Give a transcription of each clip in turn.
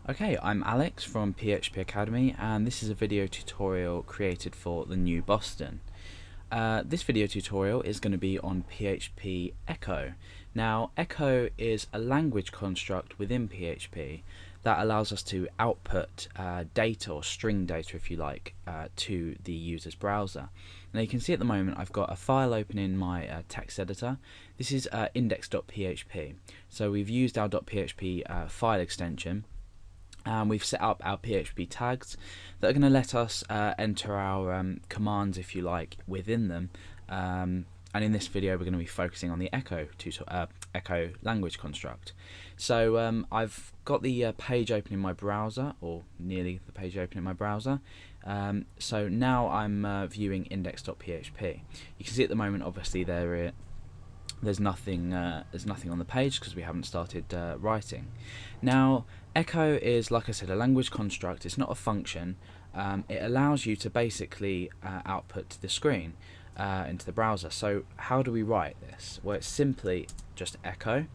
Okay, I'm Alex from PHP Academy, and this is a video tutorial created for the new Boston. This video tutorial is going to be on PHP Echo. Now, Echo is a language construct within PHP that allows us to output data, or string data if you like, to the user's browser. Now you can see at the moment I've got a file open in my text editor. This is index.php. So we've used our .php file extension, and we've set up our PHP tags that are going to let us enter our commands, if you like, within them. And in this video, we're going to be focusing on the Echo language construct. So I've got the page open in my browser, or nearly the page open in my browser. So now I'm viewing index.php. You can see at the moment, obviously, there's nothing on the page because we haven't started writing. Now, Echo is, like I said, a language construct. It's not a function. It allows you to basically output to the screen into the browser. So how do we write this? Well, it's simply just echo.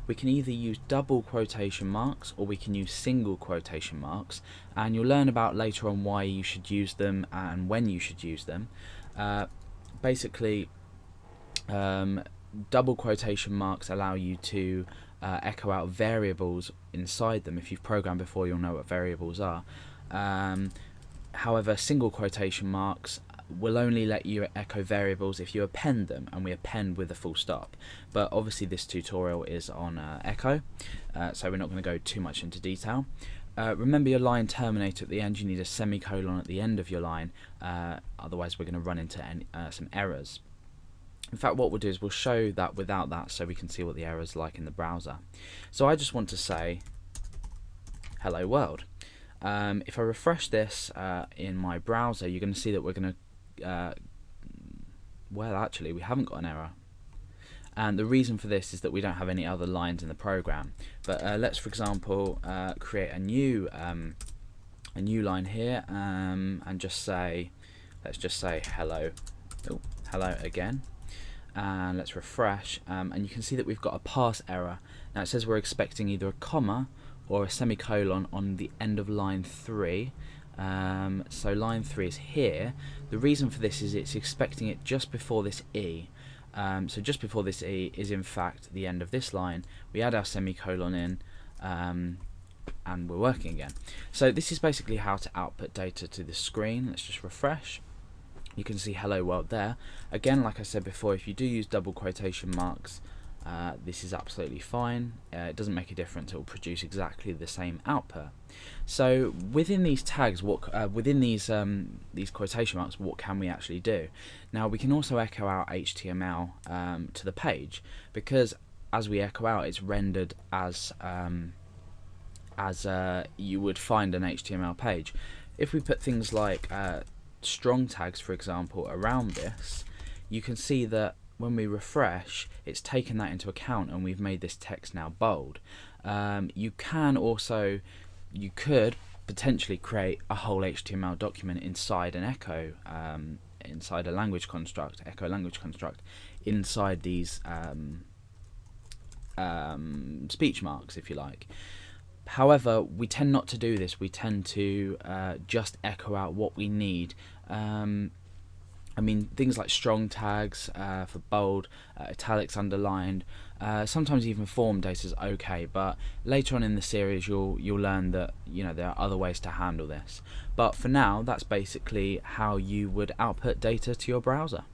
We can either use double quotation marks or we can use single quotation marks, and you'll learn about later on why you should use them and when you should use them. Basically, double quotation marks allow you to echo out variables inside them. If you've programmed before, you'll know what variables are. However, single quotation marks will only let you echo variables if you append them, and we append with a full stop. But obviously this tutorial is on echo, so we're not going to go too much into detail. Remember your line terminator at the end. You need a semicolon at the end of your line, otherwise we're going to run into some errors. In fact, what we'll do is we'll show that without that so we can see what the error is like in the browser. So I just want to say hello world. If I refresh this in my browser, you're going to see that we're going to well, actually we haven't got an error, and the reason for this is that we don't have any other lines in the program. But let's, for example, create a new line here, and let's just say hello. Oh, hello again. And let's refresh, and you can see that we've got a parse error. Now it says we're expecting either a comma or a semicolon on the end of line 3. So line 3 is here. The reason for this is it's expecting it just before this E. So just before this E is in fact the end of this line. We add our semicolon in, and we're working again. So this is basically how to output data to the screen. Let's just refresh. You can see hello world there. Again, like I said before, if you do use double quotation marks, this is absolutely fine. It doesn't make a difference. It will produce exactly the same output. So within these tags, within these quotation marks, what can we actually do? Now we can also echo out HTML to the page, because as we echo out, it's rendered as you would find an HTML page. If we put things like strong tags, for example, around this, you can see that when we refresh, it's taken that into account, and we've made this text now bold. You could potentially create a whole HTML document inside an echo, inside a language construct, echo language construct, inside these speech marks, if you like. However, we tend not to do this. We tend to just echo out what we need. I mean, things like strong tags for bold, italics, underlined, sometimes even form data is okay. But later on in the series, you'll learn that there are other ways to handle this. But for now, that's basically how you would output data to your browser.